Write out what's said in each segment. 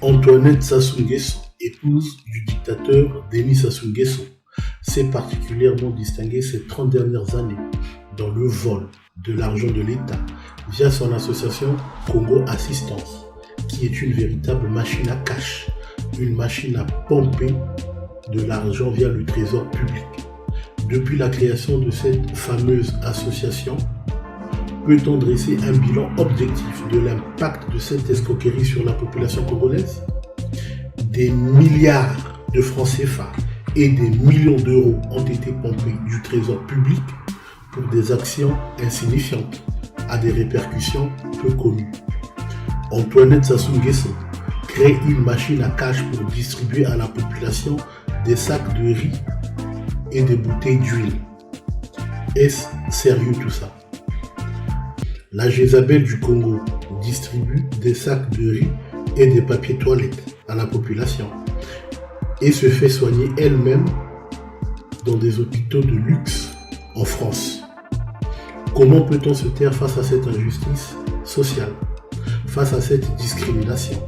Antoinette Sassou Nguesso, épouse du dictateur Denis Sassou Nguesso, s'est particulièrement distinguée ces 30 dernières années dans le vol de l'argent de l'État via son association Congo Assistance, qui est une véritable machine à cash, une machine à pomper de l'argent via le trésor public. Depuis la création de cette fameuse association, peut-on dresser un bilan objectif de l'impact de cette escroquerie sur la population congolaise? Des milliards de francs CFA et des millions d'euros ont été pompés du trésor public pour des actions insignifiantes à des répercussions peu connues. Antoinette Sassou Nguesso crée une machine à cash pour distribuer à la population des sacs de riz et des bouteilles d'huile. Est-ce sérieux tout ça? La Jézabel du Congo distribue des sacs de riz et des papiers toilettes à la population et se fait soigner elle-même dans des hôpitaux de luxe en France. Comment peut-on se taire face à cette injustice sociale, face à cette discrimination?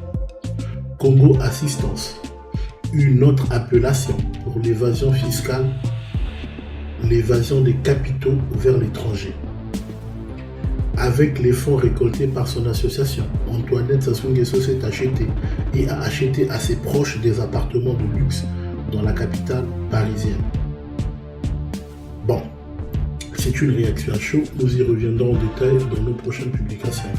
Congo Assistance, une autre appellation pour l'évasion fiscale, l'évasion des capitaux vers l'étranger. Avec les fonds récoltés par son association, Antoinette Sassou Nguesso s'est acheté et a acheté à ses proches des appartements de luxe dans la capitale parisienne. Bon, c'est une réaction à chaud, nous y reviendrons en détail dans nos prochaines publications.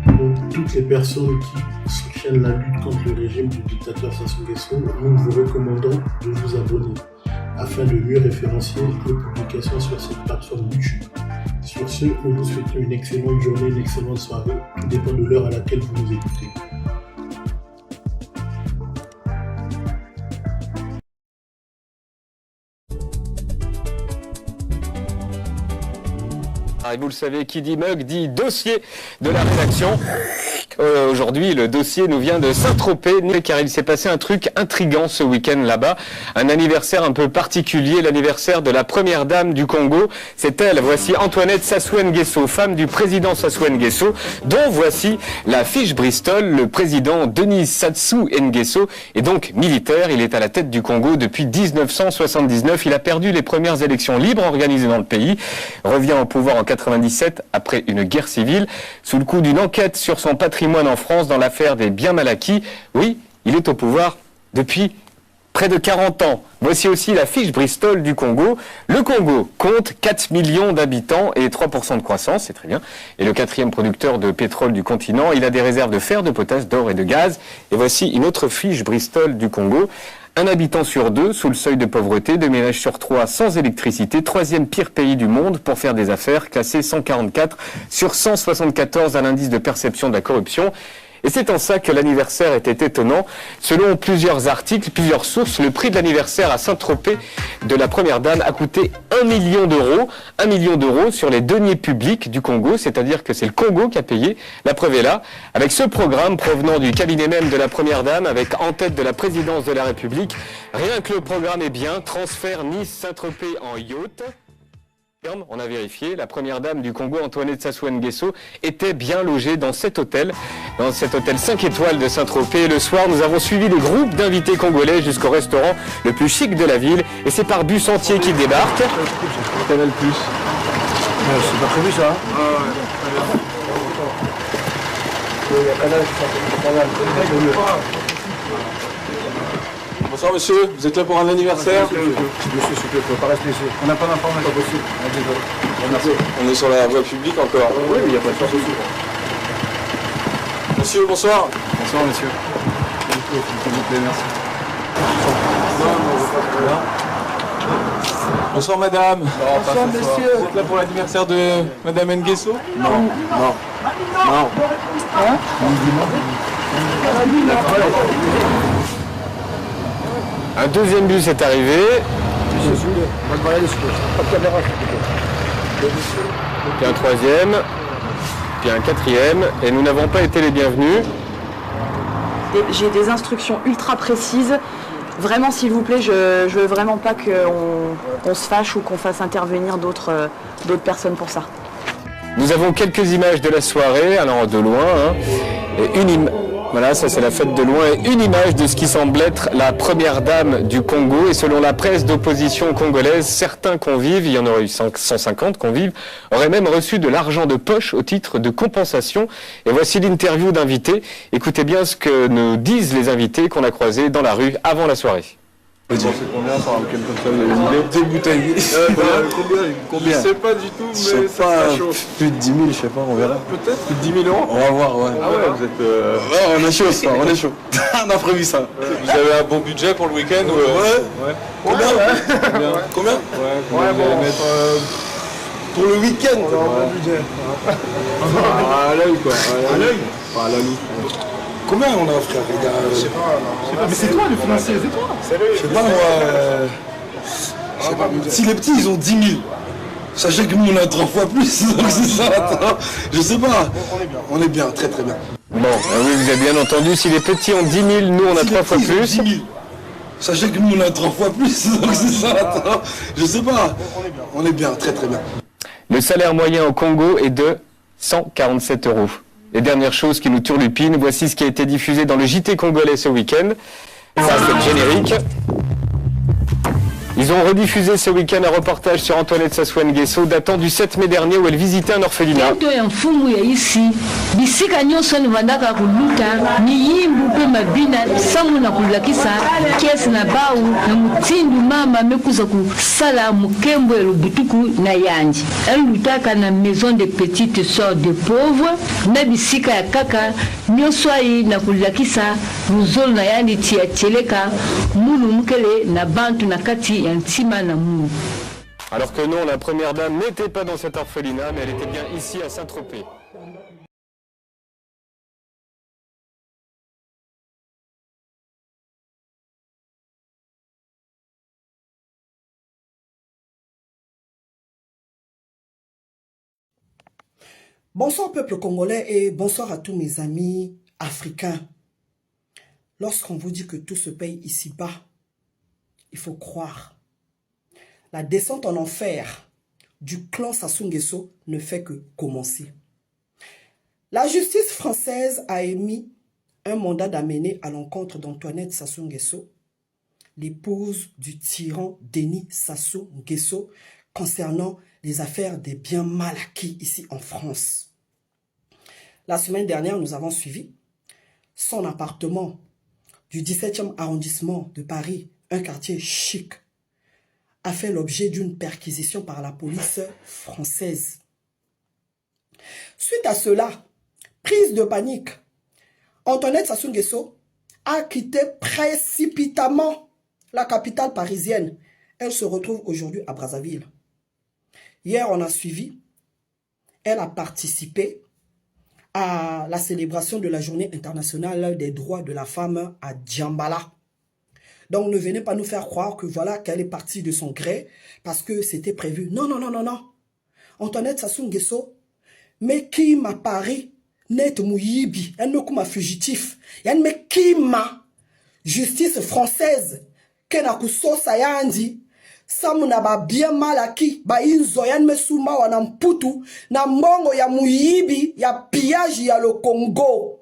Pour toutes les personnes qui soutiennent la lutte contre le régime du dictateur Sassou Nguesso, nous vous recommandons de vous abonner afin de mieux référencier nos publications sur cette plateforme YouTube. Sur ce, nous vous souhaitons une excellente journée, une excellente soirée, tout dépend de l'heure à laquelle vous nous écoutez. Et vous le savez, qui dit mug dit dossier de la rédaction. Aujourd'hui, le dossier nous vient de Saint-Tropez, car il s'est passé un truc intriguant ce week-end là-bas. Un anniversaire un peu particulier, l'anniversaire de la première dame du Congo. C'est elle, voici Antoinette Sassou Nguesso, femme du président Sassou Nguesso, dont voici la fiche Bristol. Le président Denis Sassou Nguesso est donc militaire. Il est à la tête du Congo depuis 1979. Il a perdu les premières élections libres organisées dans le pays. Revient au pouvoir en 97 après une guerre civile, sous le coup d'une enquête sur son patrimoine en France dans l'affaire des biens mal acquis. Oui, il est au pouvoir depuis près de 40 ans. Voici aussi la fiche Bristol du Congo. Le Congo compte 4 millions d'habitants et 3% de croissance, c'est très bien. Et le quatrième producteur de pétrole du continent, il a des réserves de fer, de potasse, d'or et de gaz. Et voici une autre fiche Bristol du Congo. Un habitant sur deux sous le seuil de pauvreté, 2 ménages sur 3 sans électricité, troisième pire pays du monde pour faire des affaires, classé 144 sur 174 à l'indice de perception de la corruption. Et c'est en ça que l'anniversaire était étonnant. Selon plusieurs articles, plusieurs sources, le prix de l'anniversaire à Saint-Tropez de la première dame a coûté 1 million d'euros. 1 million d'euros sur les deniers publics du Congo, c'est-à-dire que c'est le Congo qui a payé. La preuve est là. Avec ce programme provenant du cabinet même de la première dame, avec en tête de la présidence de la République, rien que le programme est bien, transfert Nice-Saint-Tropez en yacht. On a vérifié, la première dame du Congo, Antoinette Sassou Nguesso, était bien logée dans cet hôtel 5 étoiles de Saint-Tropez. Le soir, nous avons suivi les groupes d'invités congolais jusqu'au restaurant le plus chic de la ville. Et c'est par bus entier qui débarque. Canal Plus. C'est pas prévu ça, hein? Il y a Canal. Bonsoir monsieur, vous êtes là pour un anniversaire? Monsieur, s'il vous plaît, faut pas rester ici. On n'a pas d'information possible. On est sur la voie publique encore. Oui, mais il n'y a pas de chance aussi. Monsieur, bonsoir. Bonsoir monsieur. S'il vous plaît, merci. Bonsoir madame. Bonsoir monsieur. Vous êtes là pour l'anniversaire de madame Nguesso? Non. Non. Hein? Un deuxième bus est arrivé. Puis un troisième. Puis un quatrième. Et nous n'avons pas été les bienvenus. J'ai des instructions ultra précises. Vraiment, s'il vous plaît, je veux vraiment pas qu'on se fâche ou qu'on fasse intervenir d'autres personnes pour ça. Nous avons quelques images de la soirée, alors de loin. Hein. Et Voilà, ça c'est la fête de loin et une image de ce qui semble être la première dame du Congo. Et selon la presse d'opposition congolaise, certains convives, il y en aurait eu 150 convives, auraient même reçu de l'argent de poche au titre de compensation. Et voici l'interview d'invités. Écoutez bien ce que nous disent les invités qu'on a croisés dans la rue avant la soirée. C'est combien par quelque chose, vous avez une idée? Des bouteilles. Combien? Je sais pas du tout, Je mais sais pas, plus de 10 000, je sais pas, on verra. peut-être plus de 10 000 euros. On va voir, ouais. Ah ouais, vous êtes... Ouais, on est chaud, ça, on est chaud. On a prévu ça. Vous avez un bon budget pour le week-end ou... Ouais. Combien? Combien? Ouais, vous allez mettre... Pour le week-end. On a un bon budget. À l'œil quoi. À l'œil. Pas à la loupe. Combien on a, frère? Je sais pas. Mais c'est toi le financier, c'est toi. Je sais pas, moi. Je sais pas. Si les petits ils ont 10 000, sachez que nous on a 3 fois plus. Donc c'est ça, attends. Je sais pas. On est bien, très très bien. Bon, oui, vous avez bien entendu, si les petits ont 10 000, nous on a Si 3 les fois petits, ils ont plus. 10 000, sachez que nous on a 3 fois plus. Donc c'est ça, attends. Je sais pas. On est bien, très très bien. Le salaire moyen au Congo est de 147 €. Les dernières choses qui nous turlupinent, voici ce qui a été diffusé dans le JT congolais ce week-end. Ça, c'est le générique. Ils ont rediffusé ce week-end un reportage sur Antoinette Sassou Nguesso datant du 7 mai dernier où elle visitait un orphelinat. mfumu ya isi bisika nyonso nivandaka kuluta miyimbu mpe mabina sango na kulakisa kesi na bau na mutindu mama mekuza kusala mukembo ya lubutuku na yanji elutaka na maison de petites sœurs de pauvres na bisika ya kaka nyonso ayi na kulakisa luzolo na yandi tia cheleka mulu mukele na bantu na kati ya ntima na mulu. Alors que non, la première dame n'était pas dans cet orphelinat, mais elle était bien ici à Saint-Tropez. Bonsoir peuple congolais et bonsoir à tous mes amis africains. Lorsqu'on vous dit que tout se paye ici-bas, il faut croire. La descente en enfer du clan Sassou Nguesso ne fait que commencer. La justice française a émis un mandat d'amener à l'encontre d'Antoinette Sassou Nguesso, l'épouse du tyran Denis Sassou Nguesso, concernant les affaires des biens mal acquis ici en France. La semaine dernière, nous avons suivi son appartement du 17e arrondissement de Paris, un quartier chic, a fait l'objet d'une perquisition par la police française. Suite à cela, prise de panique, Antoinette Sassou Nguesso a quitté précipitamment la capitale parisienne. Elle se retrouve aujourd'hui à Brazzaville. Hier, on a suivi, elle a participé à la célébration de la journée internationale des droits de la femme à Djambala. Donc ne venez pas nous faire croire que voilà qu'elle est partie de son gré parce que c'était prévu. Non, non, non, non, non. Antoinette Sassou Nguesso, mais qui m'a pari net mouyibi, elle me kuma fugitif. Yann me qui m'a justice française, kena kuso sayandi, samuna ba bien malaki, ba inzo yann me souma wana mputu, na mbongo ya mouyibi, ya pillage ya le Congo.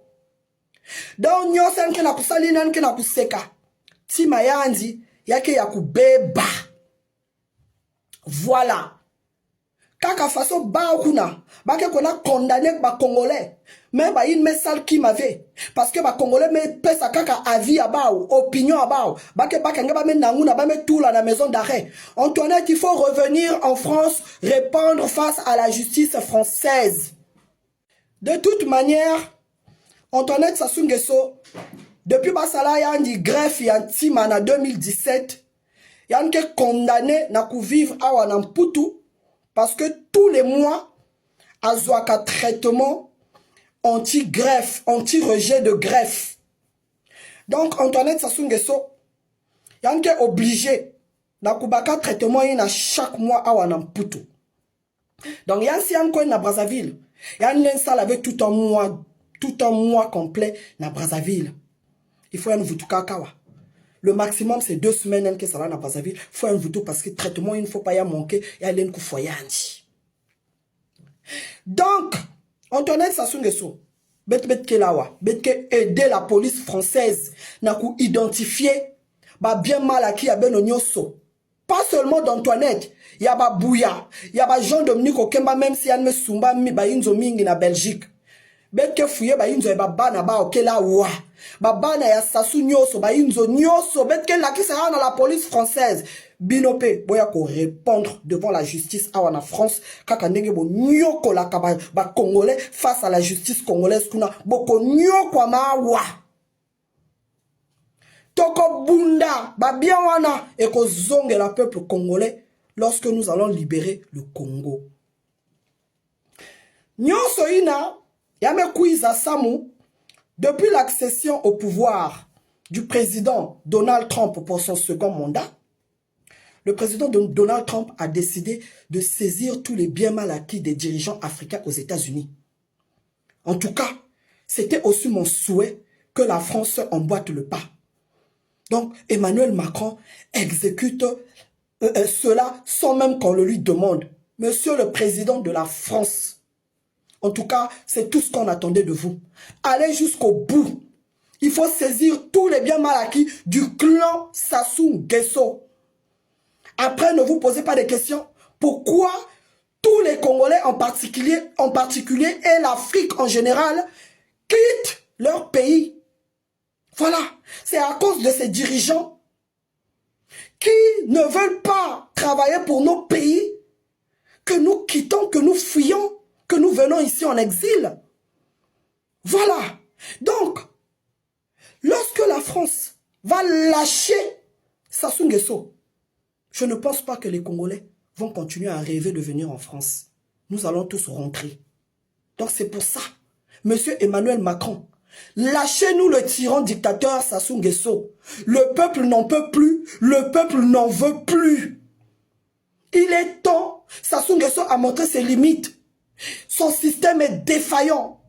Donc nyosen kena kusali nan kena kuseka. Tima yandi yake ya kubeba. Voilà. Kaka façon ba kuna bake kona condamné ba congolais mais ba in me sal qui m'avait parce que ba congolais me pesa kaka avis abao opinion abao bake nga ba me nanguna ba me tout la maison d'arrêt. Antoinette, il faut revenir en France, répondre face à la justice française. De toute manière, Antoinette Sassou Nguesso depuis Basala yandi greffe yantima na 2017 yanke condamné na ku vivre awa na Mputu parce que tous les mois azwaka traitement anti-greffe, anti-rejet de greffe. Donc Antoinette Sassou Nguesso yanke obligé na kubaka traitement na chaque mois awa na Mputu. Donc yansi yanko na Brazzaville yan ça avait tout un mois complet na Brazzaville. Il faut un voutou kakawa. Le maximum c'est 2 semaines que ça va na Brazzaville. Il faut un voutou parce que traitement il ne faut pas y manquer. Il y a l'en foyandi. Donc, Antoinette Sassou Nguesso, aider la police française na ku identifier ba bien mal à qui a ben onyoso. Pas seulement d'Antoinette, il y a ba Bouya, il y a ba Jean-Dominique Okemba, même si elle me sumba mi ba inzo mingi na Belgique. Betke fouye ba inzo ba bana ba okela wa. Ba bana ya sasu nyoso ba inzo nyoso betke la qui sera dans la police française. Binope boya ko répondre devant la justice awana France kaka ndenge bo nyoko la kaba ba congolais face à la justice congolaise kuna boko nyoko ma wa. Toko bunda ba bien wana et ko zonge la peuple congolais lorsque nous allons libérer le Congo. Nyonso ina yame kuiza samu depuis l'accession au pouvoir du président Donald Trump pour son second mandat. Le président Donald Trump a décidé de saisir tous les biens mal acquis des dirigeants africains aux États-Unis. En tout cas, c'était aussi mon souhait que la France emboîte le pas. Donc, Emmanuel Macron exécute cela sans même qu'on le lui demande. Monsieur le président de la France, en tout cas, c'est tout ce qu'on attendait de vous. Allez jusqu'au bout. Il faut saisir tous les biens mal acquis du clan Sassou Nguesso. Après, ne vous posez pas de questions. Pourquoi tous les Congolais en particulier et l'Afrique en général quittent leur pays? Voilà, c'est à cause de ces dirigeants qui ne veulent pas travailler pour nos pays que nous quittons, que nous fuyons, que nous venons ici en exil. Voilà. Donc, lorsque la France va lâcher Sassou Nguesso, je ne pense pas que les Congolais vont continuer à rêver de venir en France. Nous allons tous rentrer. Donc c'est pour ça, Monsieur Emmanuel Macron, lâchez-nous le tyran dictateur Sassou Nguesso. Le peuple n'en peut plus, le peuple n'en veut plus. Il est temps, Sassou Nguesso a montré ses limites. Son système est défaillant.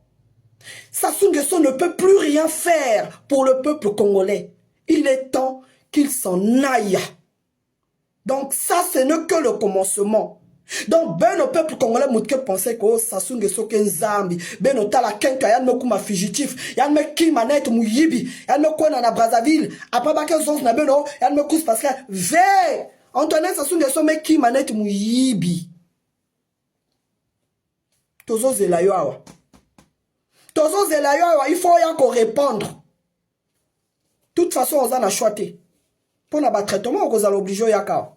Sassou Nguesso ne peut plus rien faire pour le peuple congolais. Il est temps qu'il s'en aille. Donc ça, ce n'est que le commencement. Donc ben au peuple congolais moutke pensait que Sassou Nguesso Kenzambi, ben au tala kenka yan me kuma fugitif, yan me ki manette muyibi, yan me kona na Brazzaville, après ba kezons na beno, yan me kous parce que ve Antoine Sassou Nguesso me ki manette muyibi. Tozo zelayo awa. Tozo zelayo awa, il faut yan ko répondre. De toute façon, on a choisi. Pour notre traitement, on a obligé yaka.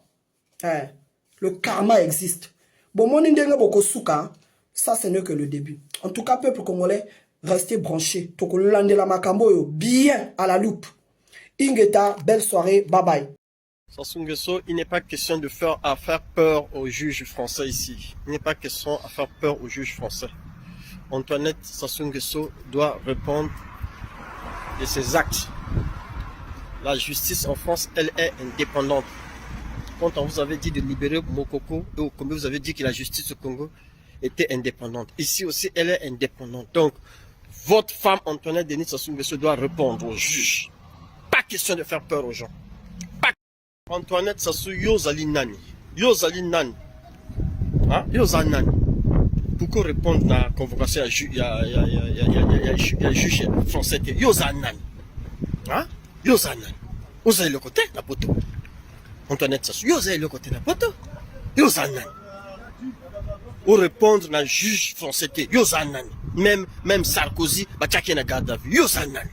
Le karma existe. Bon, mon indéniable beaucoup souka, ça ce n'est que le début. En tout cas, peuple congolais, restez branchés. Toko lande la makambo bien à la loupe. Ingeta, belle soirée, bye bye. Sassou Nguesso, il n'est pas question de faire peur aux juges français ici. Il n'est pas question à faire peur aux juges français. Antoinette Sassou Nguesso doit répondre de ses actes. La justice en France, elle est indépendante. Quand on vous avait dit de libérer Mokoko, et au Congo, vous avez dit que la justice au Congo était indépendante. Ici aussi, elle est indépendante. Donc, votre femme Antoinette Denis Sassou Nguesso doit répondre aux juges. Pas question de faire peur aux gens. Pas... Antoinette Sassou Yozali Nani. Yozali Nani. Hein? Yozali Nani. Pourquoi répondre à la convocation à juge français? Yozali Nani. Hein? Yozali Nani. Vous avez le côté, la poteau. Antoinette Sassou, vous avez le côté, la poteau. Yozali Nani. Ou répondre à un juge français, Yozali Nani. Même Sarkozy, Bachaki na garde à vue, Yozali Nani.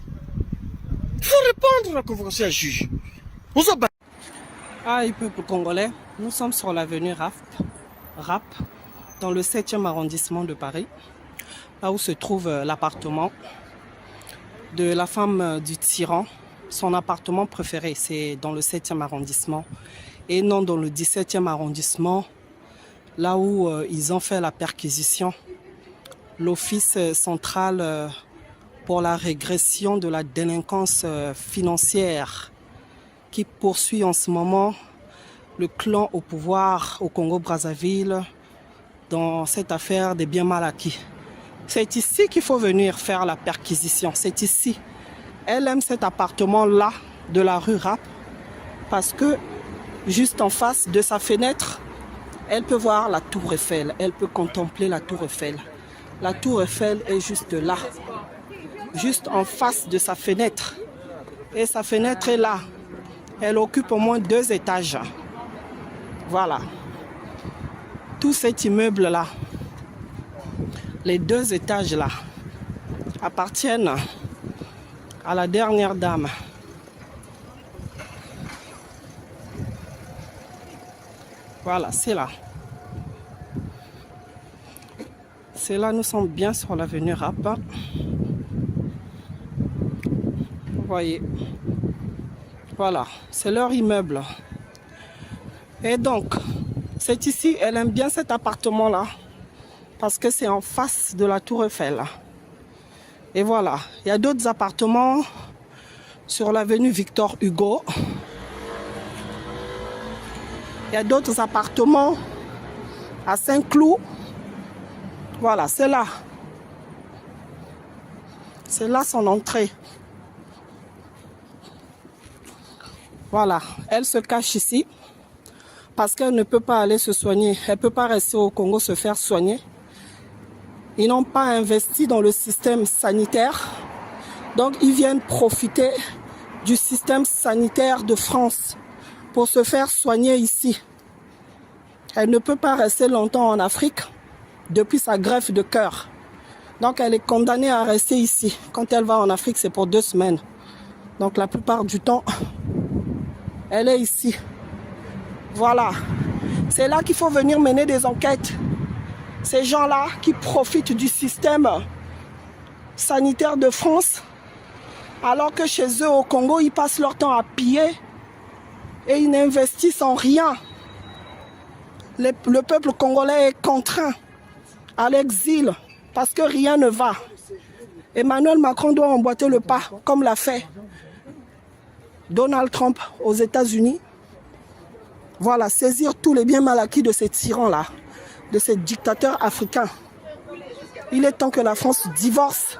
Il faut répondre à la convocation à juge. Peuple congolais, nous sommes sur l'avenue RAP, dans le 7e arrondissement de Paris, là où se trouve l'appartement de la femme du tyran. Son appartement préféré, c'est dans le 7e arrondissement et non dans le 17e arrondissement, là où ils ont fait la perquisition. L'Office central pour la régression de la délinquance financière qui poursuit en ce moment le clan au pouvoir au Congo-Brazzaville dans cette affaire des biens mal acquis. C'est ici qu'il faut venir faire la perquisition, c'est ici. Elle aime cet appartement-là de la rue Rap parce que juste en face de sa fenêtre, elle peut voir la tour Eiffel, elle peut contempler la tour Eiffel. La tour Eiffel est juste là. juste en face de sa fenêtre. Et sa fenêtre est là. Elle occupe au moins 2 étages. Voilà. Tout cet immeuble-là, les 2 étages-là, appartiennent à la dernière dame. Voilà, c'est là. C'est là, nous sommes bien sur l'avenue Rap. Vous voyez. Voilà, c'est leur immeuble. Et donc, c'est ici, elle aime bien cet appartement-là. Parce que c'est en face de la Tour Eiffel. Et voilà, il y a d'autres appartements sur l'avenue Victor Hugo. Il y a d'autres appartements à Saint-Cloud. Voilà, c'est là. C'est là son entrée. Voilà, elle se cache ici parce qu'elle ne peut pas aller se soigner. Elle ne peut pas rester au Congo se faire soigner. Ils n'ont pas investi dans le système sanitaire. Donc, ils viennent profiter du système sanitaire de France pour se faire soigner ici. Elle ne peut pas rester longtemps en Afrique depuis sa greffe de cœur. Donc, elle est condamnée à rester ici. Quand elle va en Afrique, c'est pour 2 semaines. Donc, la plupart du temps, elle est ici. Voilà. C'est là qu'il faut venir mener des enquêtes. Ces gens-là qui profitent du système sanitaire de France, alors que chez eux au Congo, ils passent leur temps à piller et ils n'investissent en rien. Le peuple congolais est contraint à l'exil parce que rien ne va. Emmanuel Macron doit emboîter le pas, comme l'a fait Donald Trump aux États-Unis. Voilà, saisir tous les biens mal acquis de ces tyrans-là, de ces dictateurs africains. Il est temps que la France divorce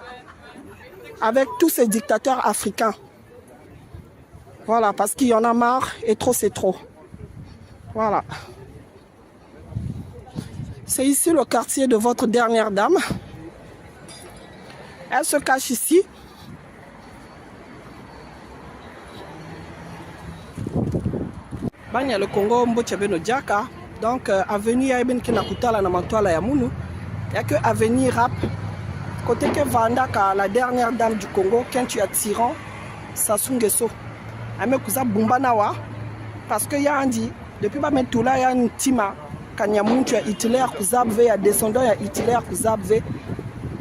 avec tous ces dictateurs africains. Voilà, parce qu'il y en a marre et trop c'est trop. Voilà. C'est ici le quartier de votre dernière dame. Elle se cache ici. Banya le Congo Mbochebeno Diaka. Donc, avenue Yaïben Kinakutala Namatwala Yamunu. Il n'y a que avenue Rap. Côté que Vandaka, la dernière dame du Congo, quand tu as tyran, Sassou Nguesso. Amekuza Bumbanawa. Parce que Yandi, depuis Bametula, il y a une tima. Quand il y a Hitler, il y a descendant, il y a Hitler, il y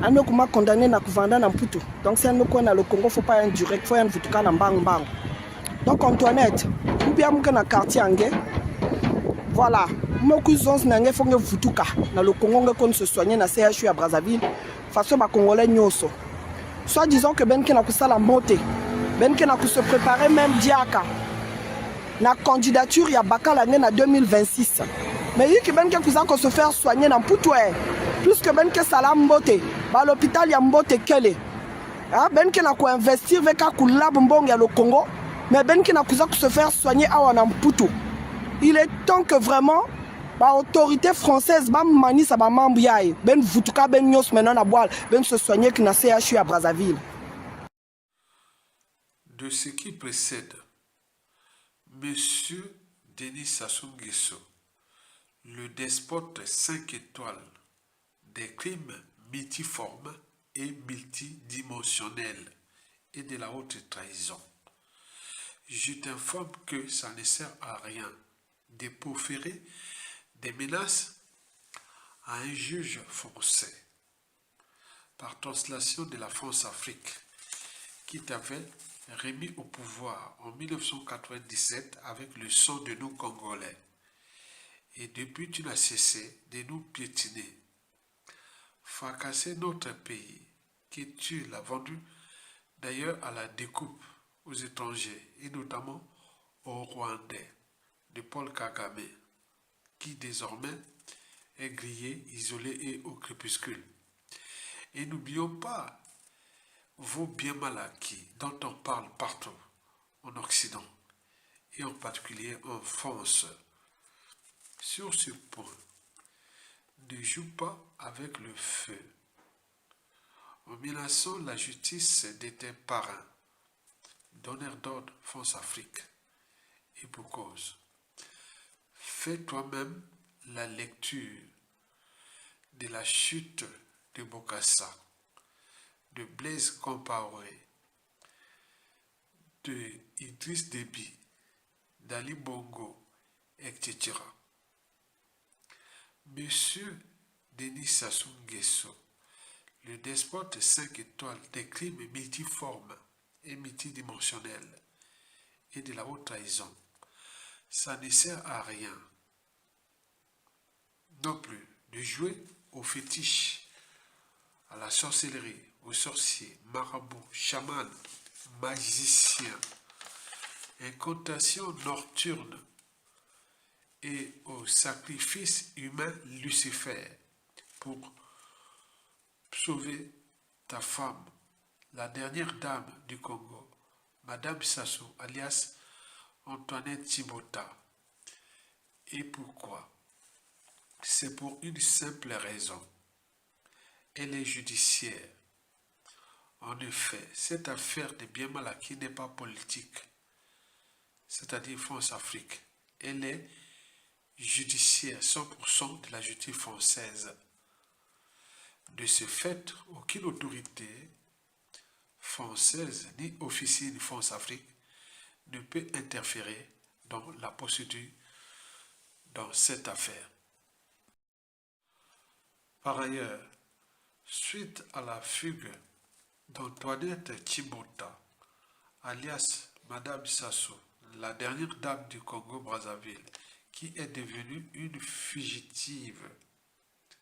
a condamné à Kuvanda Namputu. Donc, c'est un peu le Congo, il ne faut pas un direct, il faut un Vutuka Nambang Bang. Donc, Antoinette, ou bien dans le quartier Angé, voilà, beaucoup de gens n'ont pas Vutuka. Dans le Congo, on se soigne dans le CHU à Brazzaville, face aux Congolais Nyoso. Soit disons que Ben Kena Kusa la montée, Ben Kena se préparer même Diaka. La candidature, il y a Baka l'année en 2026. Mais il y a Ben Kena se faire soigner dans Poutoué. Plus que Ben Kena Salam Mbote, l'hôpital il y a Mbote Kele. Ben Kena investir avec un lab mbong le Congo. Mais Ben Kena se faire soigner à Poutou. Il est temps que vraiment l'autorité française mani sa membre yaï. Ben Vutuka Ben Nyos maintenant à boire. Ben se soigner qui n'a CHU à Brazzaville. De ce qui précède, Monsieur Denis Sassou Nguesso, le despote 5 étoiles des crimes multiformes et multidimensionnels et de la haute trahison. Je t'informe que ça ne sert à rien de proférer des menaces à un juge français, par translation de la France-Afrique, qui t'avait remis au pouvoir en 1997 avec le sang de nos Congolais. Et depuis, tu n'as cessé de nous piétiner, fracasser notre pays, que tu l'as vendu d'ailleurs à la découpe aux étrangers, et notamment aux Rwandais, de Paul Kagame, qui désormais est grillé, isolé et au crépuscule. Et n'oublions pas vos biens mal acquis, dont on parle partout en Occident, et en particulier en France. Sur ce point, ne joue pas avec le feu. en menaçant la justice d'été parrain, donneur d'ordre France Afrique. Et pour cause, fais toi-même la lecture de la chute de Bokassa, de Blaise Compaoré, de Idriss Déby, d'Ali Bongo, etc. Monsieur Denis Sassou Nguesso, le despote 5 étoiles des crimes multiformes et multidimensionnels et de la haute trahison, ça ne sert à rien non plus de jouer aux fétiches, à la sorcellerie, aux sorciers, marabouts, chamans, magiciens, incantations nocturnes et aux sacrifices humains Lucifer pour sauver ta femme, la dernière dame du Congo, Madame Sassou, alias Antoinette Tibota. Et pourquoi? C'est pour une simple raison. Elle est judiciaire. En effet, cette affaire de bien mal acquis n'est pas politique, c'est-à-dire France-Afrique. Elle est judiciaire, 100% de la justice française. De ce fait, aucune autorité française ni officier de France-Afrique ne peut interférer dans la procédure dans cette affaire. Par ailleurs, suite à la fugue d'Antoinette Tibota, alias Madame Sassou, la dernière dame du Congo-Brazzaville, qui est devenue une fugitive,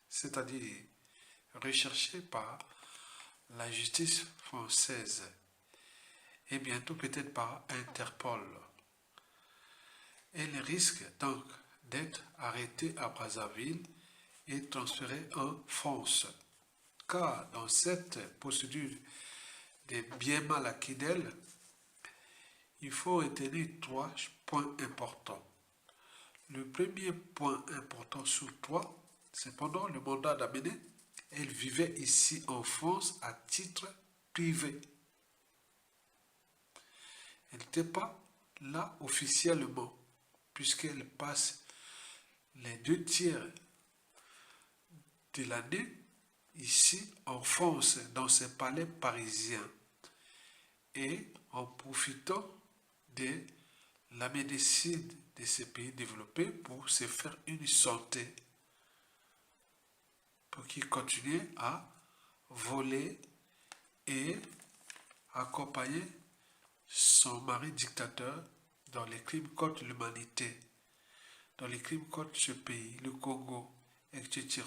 c'est-à-dire recherchée par la justice française et bientôt peut-être par Interpol. Elle risque donc d'être arrêtée à Brazzaville et transférée en France, car dans cette procédure de bien mal acquis d'elle, il faut retenir 3 points importants. Le premier point important sur 3, c'est pendant le mandat d'Amené, elle vivait ici en France à titre privé. Elle n'était pas là officiellement, puisqu'elle passe les 2 tiers de l'année ici en France, dans ses palais parisiens, et en profitant de la médecine de ces pays développés pour se faire une santé, pour qu'ils continuent à voler et accompagner son mari dictateur dans les crimes contre l'humanité, dans les crimes contre ce pays, le Congo, etc.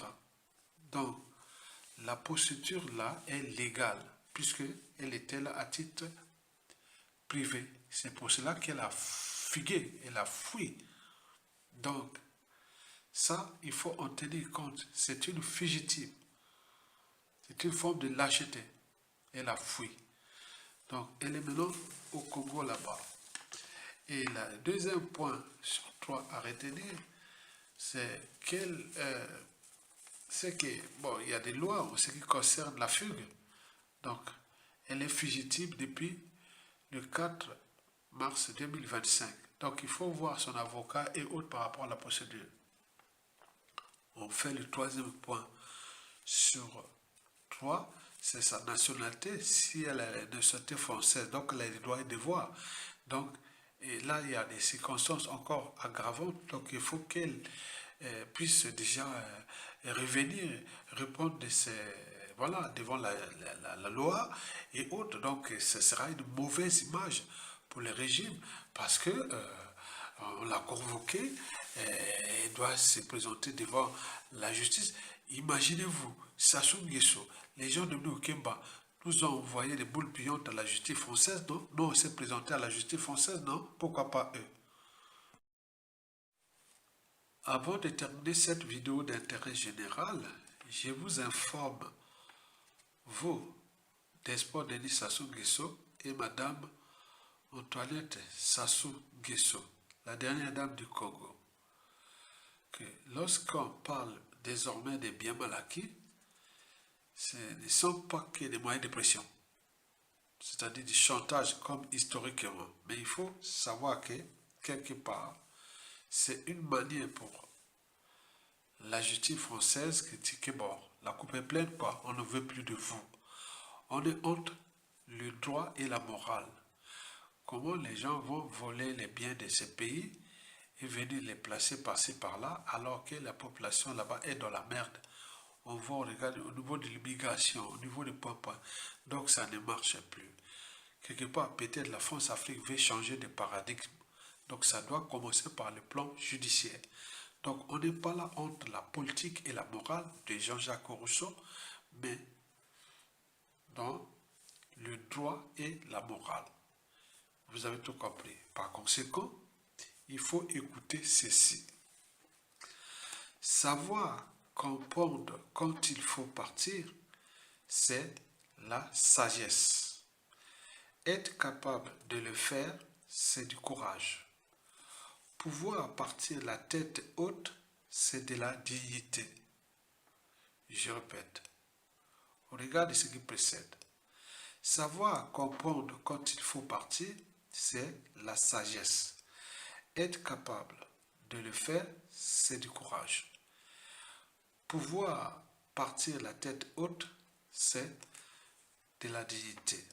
Donc, la procédure là est légale, puisqu'elle était là à titre privé. C'est pour cela qu'elle a fugué, elle a fui. Donc, ça, il faut en tenir compte. C'est une fugitive. C'est une forme de lâcheté. Elle a fui. Donc, elle est maintenant au Congo là-bas. Et le deuxième point sur 3 à retenir, c'est qu'elle... c'est que, bon, il y a des lois en ce qui concerne la fugue. Donc, elle est fugitive depuis le 4 mars 2025. Donc, il faut voir son avocat et autres par rapport à la procédure. On fait le 3e point sur 3, c'est sa nationalité. Si elle a une nationalité française, donc elle a des droits et devoirs. Donc, et là, il y a des circonstances encore aggravantes. Donc, il faut qu'elle puisse déjà revenir, répondre de ses, voilà, devant la loi et autres. Donc, ce sera une mauvaise image pour le régime parce que on l'a convoqué, elle doit se présenter devant la justice. Imaginez-vous, Sassou Nguesso, les gens de Noukemba nous ont envoyé des boules puantes à la justice française, non? Nous, on s'est présenté à la justice française, non? Pourquoi pas eux? Avant de terminer cette vidéo d'intérêt général, je vous informe, vous, despote Denis Sassou Nguesso et Madame Antoinette Sassou Nguesso, la dernière dame du Congo, que lorsqu'on parle désormais des biens mal acquis, ce ne sont pas que des moyens de pression, c'est-à-dire du chantage comme historiquement. Mais il faut savoir que, quelque part, c'est une manière pour la justice française qui dit que bon, la coupe est pleine, quoi, on ne veut plus de vous. On est entre le droit et la morale. Comment les gens vont voler les biens de ces pays et venir les placer par-ci par-là, alors que la population là-bas est dans la merde. On va regarder au niveau de l'immigration, au niveau des points. Donc ça ne marche plus. Quelque part, peut-être la France-Afrique veut changer de paradigme. Donc ça doit commencer par le plan judiciaire. Donc on n'est pas là entre la politique et la morale de Jean-Jacques Rousseau, mais dans le droit et la morale. Vous avez tout compris. Par conséquent, il faut écouter ceci. Savoir comprendre quand il faut partir, c'est la sagesse. Être capable de le faire, c'est du courage. Pouvoir partir la tête haute, c'est de la dignité. Je répète, regardez ce qui précède. Savoir comprendre quand il faut partir, c'est la sagesse. Être capable de le faire, c'est du courage. Pouvoir partir la tête haute, c'est de la dignité.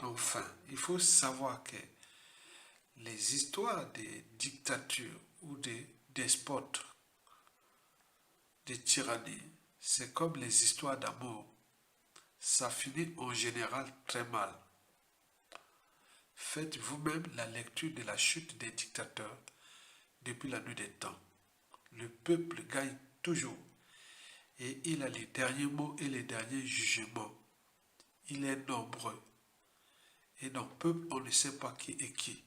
Enfin, il faut savoir que les histoires des dictatures ou des despotes, des tyrannies, c'est comme les histoires d'amour. Ça finit en général très mal. Faites vous-même la lecture de la chute des dictateurs depuis la nuit des temps. Le peuple gagne toujours et il a les derniers mots et les derniers jugements. Il est nombreux et dans le peuple on ne sait pas qui est qui.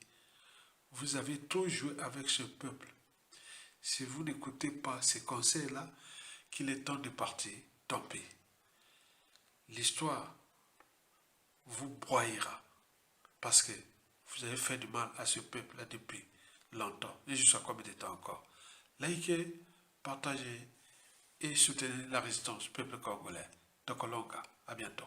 Vous avez trop joué avec ce peuple. Si vous n'écoutez pas ces conseils-là, qu'il est temps de partir, tant pis. L'histoire vous broyera parce que vous avez fait du mal à ce peuple-là depuis longtemps et jusqu'à combien de temps encore. Likez, partagez et soutenez la résistance peuple congolais. De Kolonga, à bientôt.